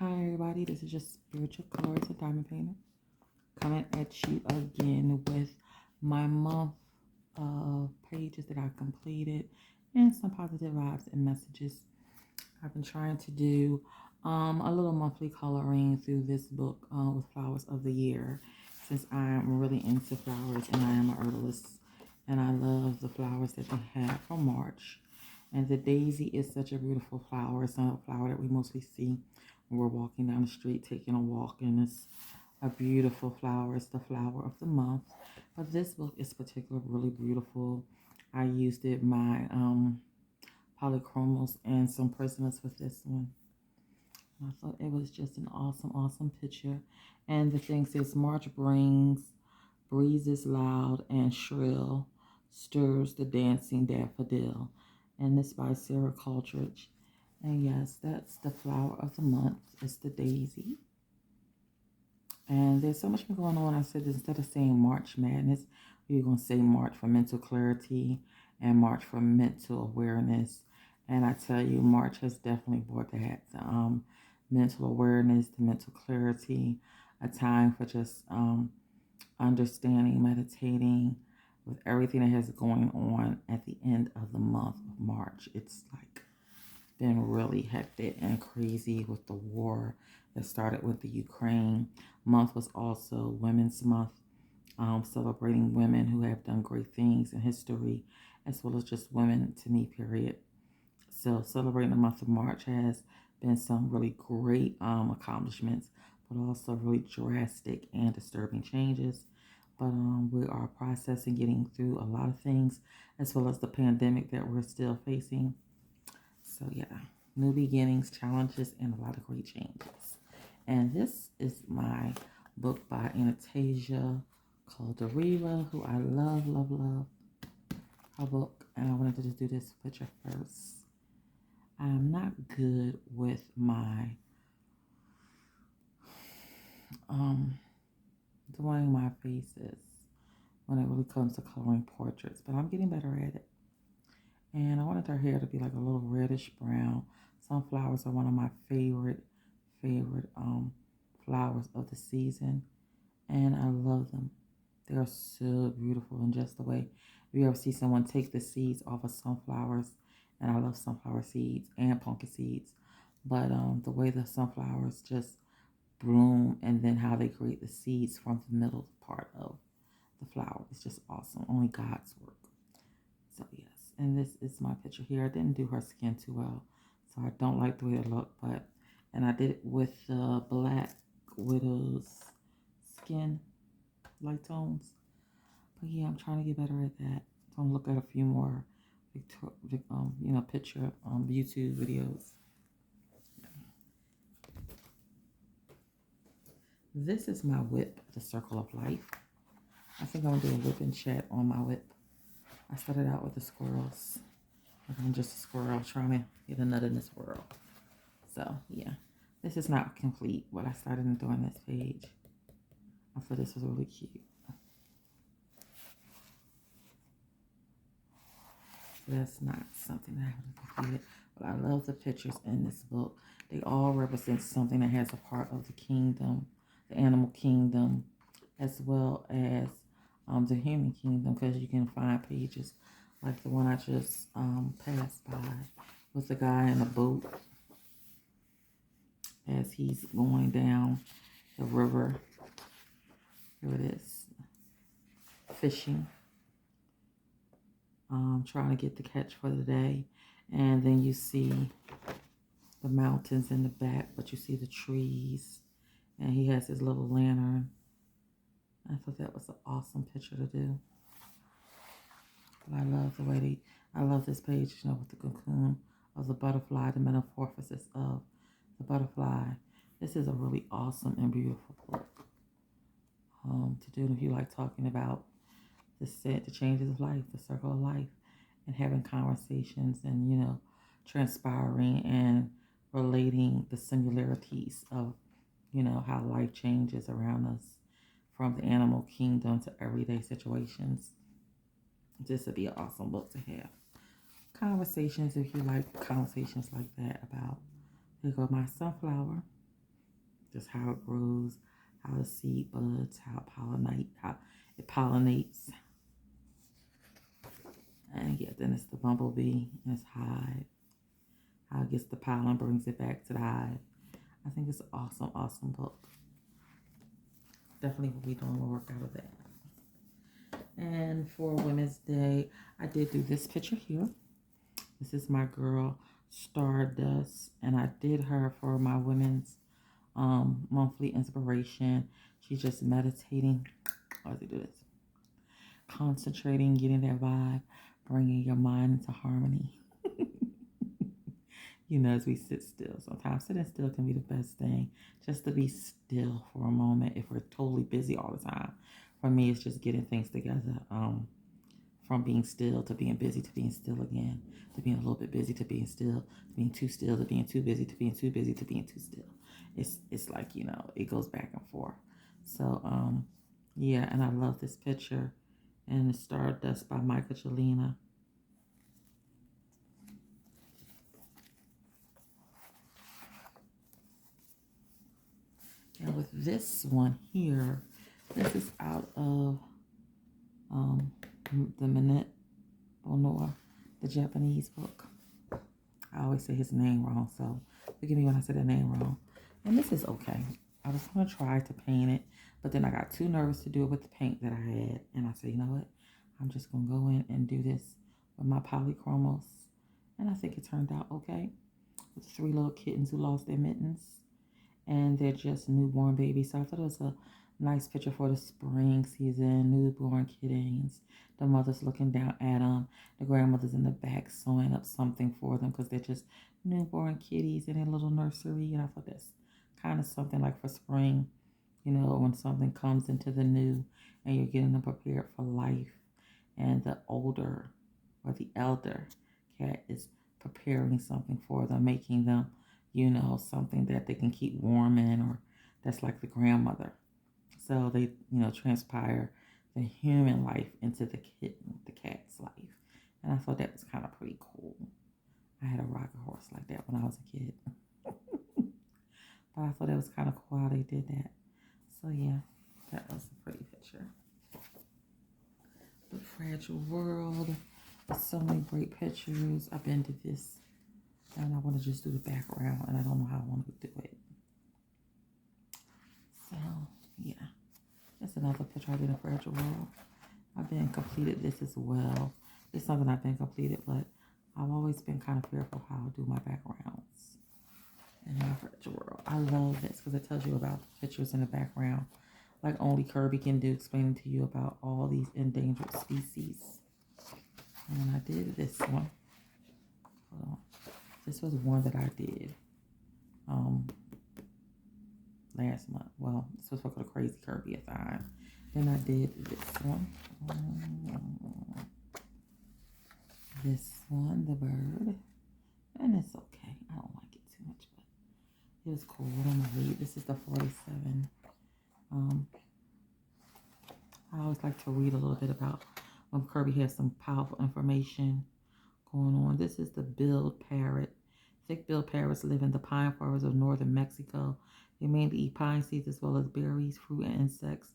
Hi everybody, this is just Spiritual Colors and Diamond Painter coming at you again with my month pages that I completed and some positive vibes and messages. I've been trying to do a little monthly coloring through this book with Flowers of the Year, since I'm really into flowers and I am an herbalist and I love the flowers that they have for March. And the daisy is such a beautiful flower. It's not a flower that we mostly see when we're walking down the street, taking a walk, and it's a beautiful flower. It's the flower of the month. But this book is particularly really beautiful. I used my polychromos and some prisoners with this one. I thought it was just an awesome picture. And the thing says, March brings breezes loud and shrill, stirs the dancing daffodil. And this by Sarah Cultridge. And yes, that's the flower of the month. It's the daisy. And there's so much going on. I said instead of saying March Madness, we're going to say March for mental clarity and March for mental awareness. And I tell you, March has definitely brought that mental awareness, the mental clarity, a time for just understanding, meditating with everything that has going on at the end of the month of March. It's like been really hectic and crazy with the war that started with the Ukraine. Month was also Women's Month, celebrating women who have done great things in history, as well as just women to me, period. So celebrating the month of March has been some really great accomplishments, but also really drastic and disturbing changes. But we are processing, getting through a lot of things, as well as the pandemic that we're still facing. So yeah, new beginnings, challenges, and a lot of great changes. And this is my book by Anastasia called Deriva, who I love her book. And I wanted to just do this picture first. I'm not good with my drawing my faces when it really comes to coloring portraits, but I'm getting better at it. And I wanted her hair to be like a little reddish brown. Sunflowers are one of my favorite flowers of the season, and I love them. They're so beautiful, and just the way you ever see someone take the seeds off of sunflowers, and I love sunflower seeds and pumpkin seeds, but the way the sunflowers just bloom and then how they create the seeds from the middle part of the flower is just awesome. Only God's work. So yes, and this is my picture here. I didn't do her skin too well, so I don't like the way it looked, but and I did it with the Black Widow's skin light tones. But yeah, I'm trying to get better at that. So I'm look at a few more picture YouTube videos. This is my whip, the Circle of Life. I think I'm gonna do a whip and chat on my whip. I started out with the squirrels. I'm just a squirrel trying to get a nut in this world. So yeah, this is not complete, but I started doing this page. I thought this was really cute. That's not something that I haven't completed, but I love the pictures in this book. They all represent something that has a part of the kingdom, the animal kingdom, as well as the human kingdom, because you can find pages like the one I just passed by with the guy in a boat as he's going down the river. Here it is, fishing. Trying to get the catch for the day. And then you see the mountains in the back, but you see the trees. And he has his little lantern. I thought that was an awesome picture to do. But I love the way I love this page, with the cocoon of the butterfly, the metamorphosis of the butterfly. This is a really awesome and beautiful book to do if you like talking about the changes of life, the circle of life, and having conversations and, transpiring and relating the similarities of, how life changes around us from the animal kingdom to everyday situations. This would be an awesome book to have. Conversations, if you like conversations like that about, there go my sunflower. just how it grows, how the seed buds, how it pollinates. And yeah, then it's the bumblebee and its hive. How it gets the pollen, brings it back to the hive. I think it's an awesome, awesome book. Definitely will be doing more work out of that. And for Women's Day, I did do this picture here. This is my girl Stardust, and I did her for my women's monthly inspiration. She's just meditating. How does he do this? Concentrating, getting that vibe, bringing your mind into harmony. You know, as we sit still. Sometimes sitting still can be the best thing. Just to be still for a moment if we're totally busy all the time. For me, it's just getting things together. From being still to being busy to being still again, to being a little bit busy to being still, to being too still to being too busy to being too busy to being too still. It's like, you know, it goes back and forth. So yeah, and I love this picture, and it's Stardust by Michelangelo. And with this one here, this is out of the Minette Onoa, the Japanese book. I always say his name wrong, so forgive me when I say the name wrong. And this is okay. I was going to try to paint it, but then I got too nervous to do it with the paint that I had. And I said, you know what? I'm just going to go in and do this with my polychromos. And I think it turned out okay. With 3 little kittens who lost their mittens. And they're just newborn babies. So I thought it was a nice picture for the spring season. Newborn kittens. The mothers looking down at them. The grandmothers in the back sewing up something for them because they're just newborn kitties in a little nursery. And I thought that's kind of something like for spring, you know, when something comes into the new and you're getting them prepared for life. And the older or the elder cat is preparing something for them, making them, you know, something that they can keep warm in, or that's like the grandmother. So they, you know, transpire the human life into the kitten, the cat's life. And I thought that was kind of pretty cool. I had a rocker horse like that when I was a kid. But I thought that was kind of cool how they did that. So yeah, that was a pretty picture. The Fragile World. So many great pictures. I've been to this, and I want to just do the background, and I don't know how I want to do it. So yeah, that's another picture I did in Fragile World. I've been completed this as well. It's something I've been completed, but I've always been kind of fearful how I do my backgrounds. And in Fragile World, I love this because it tells you about the pictures in the background, like only Kirby can do, explaining to you about all these endangered species. And I did this one. Hold on. This was one that I did last month. Well, this was for the Crazy Kirby-a-thon. Then I did this one. This one, the bird. And it's okay. I don't like it too much, but it was cool. I'm going to read. This is the 47. I always like to read a little bit about when Kirby has some powerful information going on. This is the billed parrot. Thick-billed parrots live in the pine forests of northern Mexico. They mainly eat pine seeds as well as berries, fruit, and insects.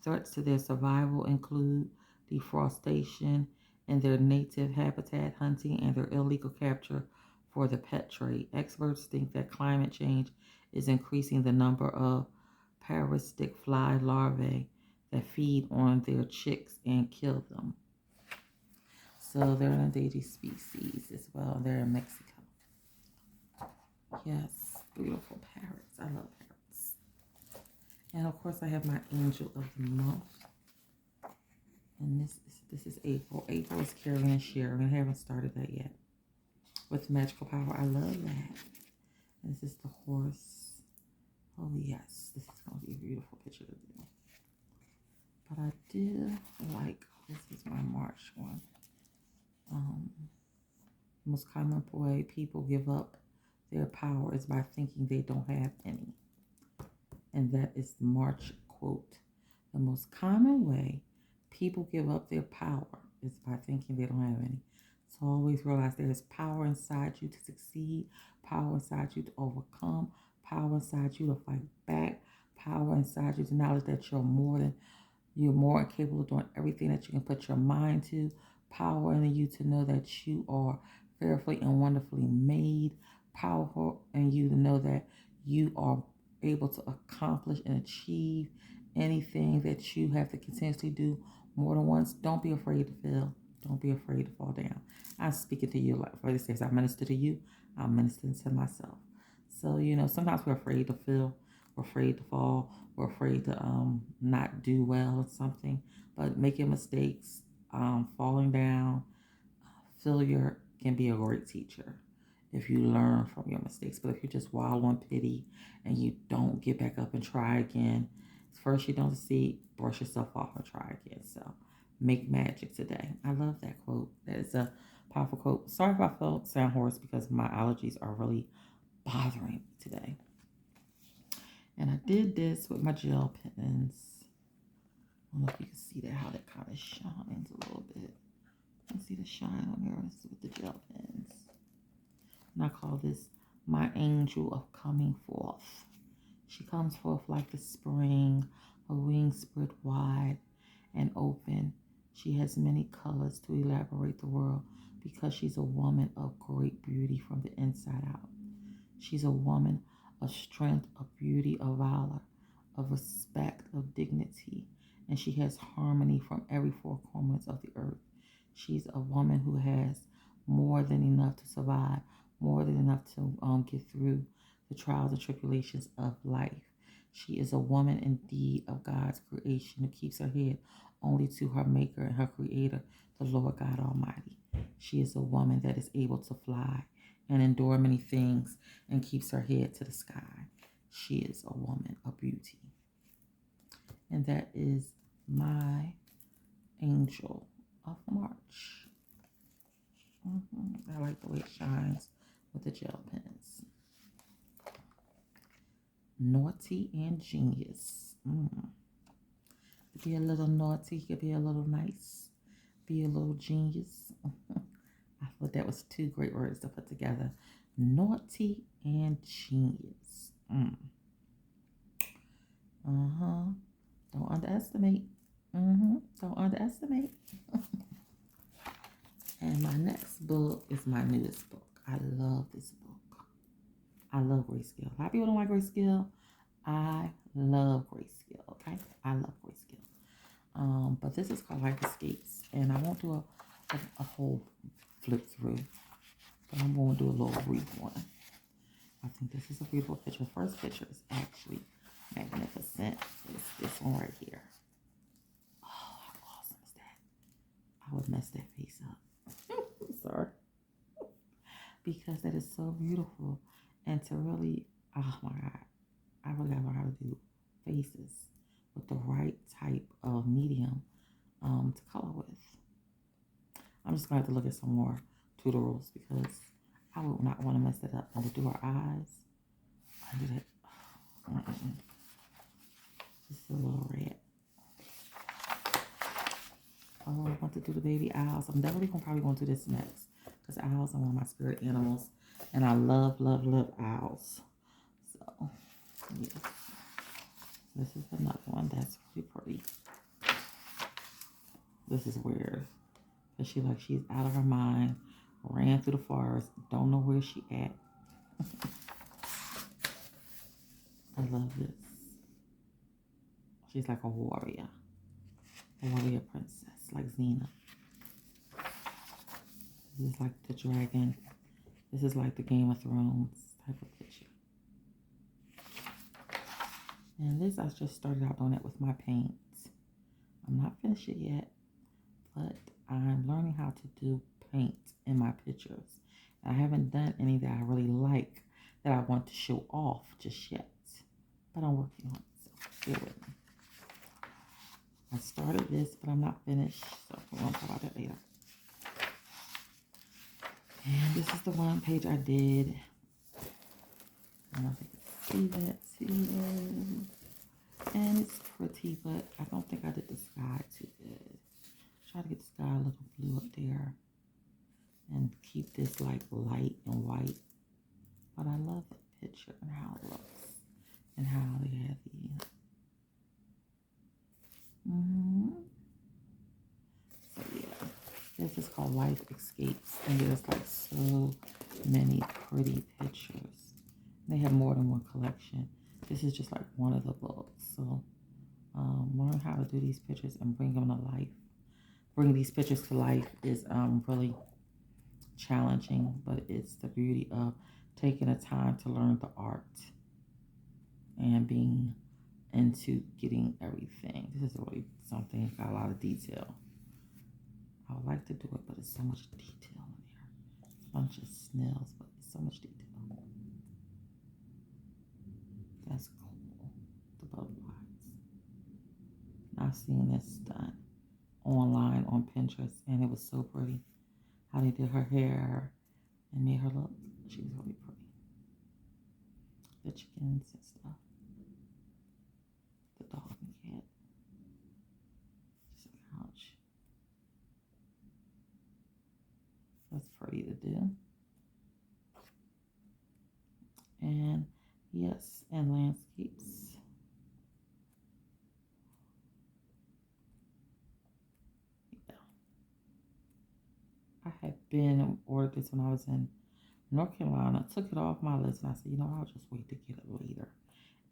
Threats to their survival include deforestation in their native habitat, hunting, and their illegal capture for the pet trade. Experts think that climate change is increasing the number of parasitic fly larvae that feed on their chicks and kill them. So they're an endangered species as well. They're in Mexico. Yes, beautiful parrots. I love parrots. And of course I have my angel of the month. And this is April. April is Carrie and Sharon. I haven't started that yet. With magical power. I love that. And this is the horse. Oh yes, this is going to be a beautiful picture to do. But I did like, this is my March one. The most common way people give up their power is by thinking they don't have any. And that is the March quote. The most common way people give up their power is by thinking they don't have any. So always realize there is power inside you to succeed, power inside you to overcome, power inside you to fight back, power inside you, the knowledge that you're more capable of doing everything that you can put your mind to. Power in you to know that you are fearfully and wonderfully made. Powerful in you to know that you are able to accomplish and achieve anything that you have to continuously do more than once. Don't be afraid to fail. Don't be afraid to fall down. I'm speaking to you like Freddie says, I minister to you, I'm ministering to myself. So, sometimes we're afraid to fail, we're afraid to fall, we're afraid to not do well at something. But making mistakes, falling down, failure can be a great teacher if you learn from your mistakes. But if you just wallow in pity and you don't get back up and try again, first you don't succeed, brush yourself off and try again. So make magic today. I love that quote. That is a powerful quote. Sorry if I sound hoarse because my allergies are really bothering me today. And I did this with my gel pens. I don't know if you can see that, how that kind of shines a little bit. You can see the shine on here with the gel pens. And I call this my angel of coming forth. She comes forth like the spring, her wings spread wide and open. She has many colors to elaborate the world because she's a woman of great beauty from the inside out. She's a woman of strength, of beauty, of valor, of respect, of dignity, and she has harmony from every four corners of the earth. She's a woman who has more than enough to survive, more than enough to get through the trials and tribulations of life. She is a woman indeed of God's creation who keeps her head only to her maker and her creator, the Lord God Almighty. She is a woman that is able to fly and endure many things and keeps her head to the sky. She is a woman of beauty. And that is my angel of March. I like the way it shines with the gel pens. Naughty and genius. Be a little naughty, you could be a little nice, be a little genius. I thought that was two great words to put together. Naughty and genius. Don't underestimate. Don't underestimate. And my next book is my newest book. I love this book. I love Grayscale. A lot of people don't like Grayscale. I love Grayscale, okay? I love Grayscale. But this is called Life Escapes. And I won't do a whole flip through. But I'm going to do a little brief one. I think this is a beautiful picture. The first picture is actually magnificent. It's this one right here. Oh, how awesome is that? I would mess that face up. Sorry. Because that is so beautiful. And to really, oh my God, I really gotta learn how to do faces with the right type of medium to color with. I'm just gonna have to look at some more tutorials because I would not want to mess it up. And to do our eyes, I do that. Just a little red. Oh, I want to do the baby owls. I'm definitely probably going to do this next because owls are one of my spirit animals, and I love, love, love owls. So, yeah. This is another one that's really pretty. This is weird. Because she's out of her mind, ran through the forest, don't know where she at. I love this. She's like a warrior princess, like Xena. This is like the dragon. This is like the Game of Thrones type of picture. And this, I just started out doing it with my paints. I'm not finished it yet, but I'm learning how to do paint in my pictures. I haven't done any that I really like that I want to show off just yet, but I'm working on it, so bear with me. I started this, but I'm not finished, so we're going to talk about that later. And this is the one page I did. I don't know if you can see that, And it's pretty, but I don't think I did the sky too good. Try to get the sky a little blue up there. And keep this like light and white. But I love the picture and how it looks. And how they have Life Escapes. And there's like so many pretty pictures. They have more than one collection. This is just like one of the books. So learn how to do these pictures and bring them to life. Bringing these pictures to life is really challenging, but it's the beauty of taking the time to learn the art and being into getting everything. This is really something, got a lot of detail. I would like to do it, but it's so much detail in there. A bunch of snails, but it's so much detail. That's cool. The butterflies. I've seen this done online on Pinterest, and it was so pretty. How they did her hair and made her look. She was really pretty. The chickens and stuff. The dog and cat. Just a couch. That's pretty to do. And yes, and landscapes. Yeah. I had been ordered this when I was in North Carolina. Took it off my list and I said, I'll just wait to get it later.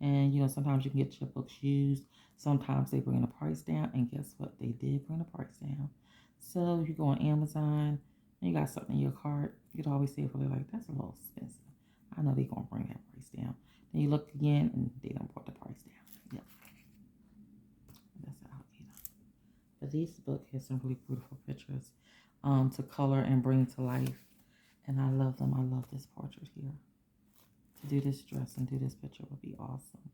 And sometimes you can get your books used. Sometimes they bring the price down. And guess what? They did bring the price down. So you go on Amazon and you got something in your cart, you'd always say, really like, that's a little expensive. I know they're going to bring that price down. Then you look again and they don't brought the price down. Yep. That's how But this book has some really beautiful pictures to color and bring to life. And I love them. I love this portrait here. To do this dress and do this picture would be awesome.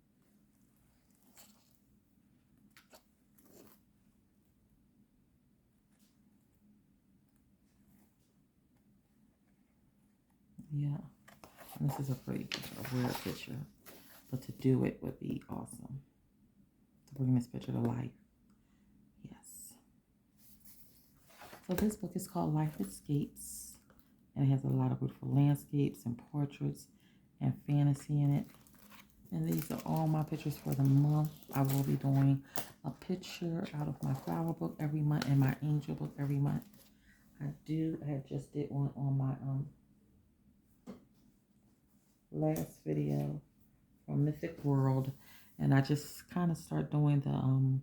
Yeah. And this is a pretty picture, a rare picture. But to do it would be awesome. To bring this picture to life. Yes. So this book is called Life Escapes. And it has a lot of beautiful landscapes and portraits and fantasy in it. And these are all my pictures for the month. I will be doing a picture out of my flower book every month and my angel book every month. I just did one on my last video from Mythic World. And I just kind of start doing the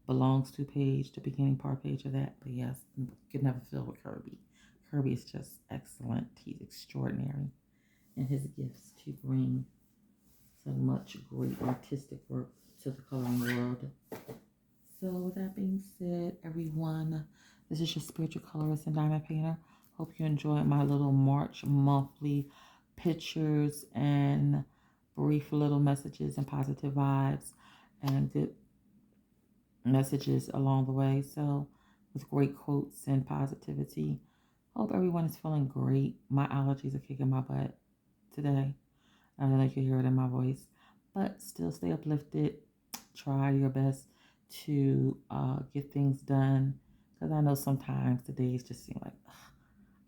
belongs to page, the beginning part page of that. But yes, you can never fill with Kirby. Kirby is just excellent. He's extraordinary in his gifts to bring so much great artistic work to the coloring world. So with that being said, everyone, this is your spiritual colorist and diamond painter. Hope you enjoyed my little March monthly pictures and brief little messages and positive vibes and good messages along the way. So with great quotes and positivity. Hope everyone is feeling great. My allergies are kicking my butt today. I don't know if you can hear it in my voice, but still stay uplifted. Try your best to get things done, because I know sometimes the days just seem like, ugh,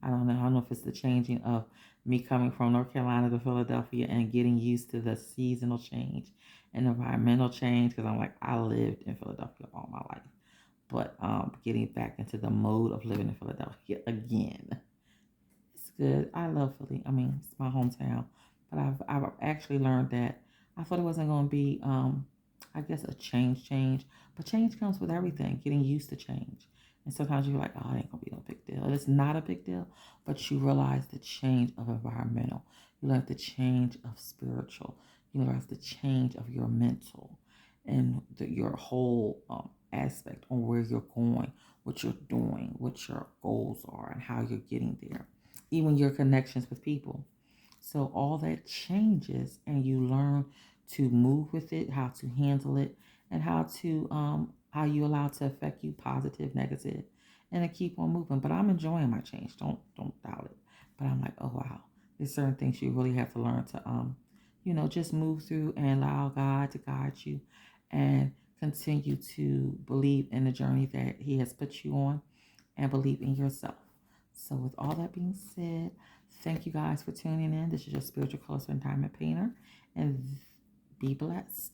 I don't know. I don't know if it's the changing of me coming from North Carolina to Philadelphia and getting used to the seasonal change and environmental change, because I'm like, I lived in Philadelphia all my life. But getting back into the mode of living in Philadelphia again. It's good. I love Philly. I mean, it's my hometown. But I've actually learned that I thought it wasn't going to be, I guess, a change. But change comes with everything, getting used to change. And sometimes you're like, oh, it ain't going to be no big deal. It's not a big deal, but you realize the change of environmental. You learn the change of spiritual. You learn the change of your mental and your whole aspect on where you're going, what you're doing, what your goals are, and how you're getting there. Even your connections with people. So all that changes, and you learn to move with it, how to handle it, and how you allow it to affect you, positive, negative, and to keep on moving. But I'm enjoying my change. Don't doubt it. But I'm like, oh wow, there's certain things you really have to learn to just move through and allow God to guide you, and continue to believe in the journey that He has put you on, and believe in yourself. So with all that being said, thank you guys for tuning in. This is your spiritual colorist and diamond painter, and be blessed.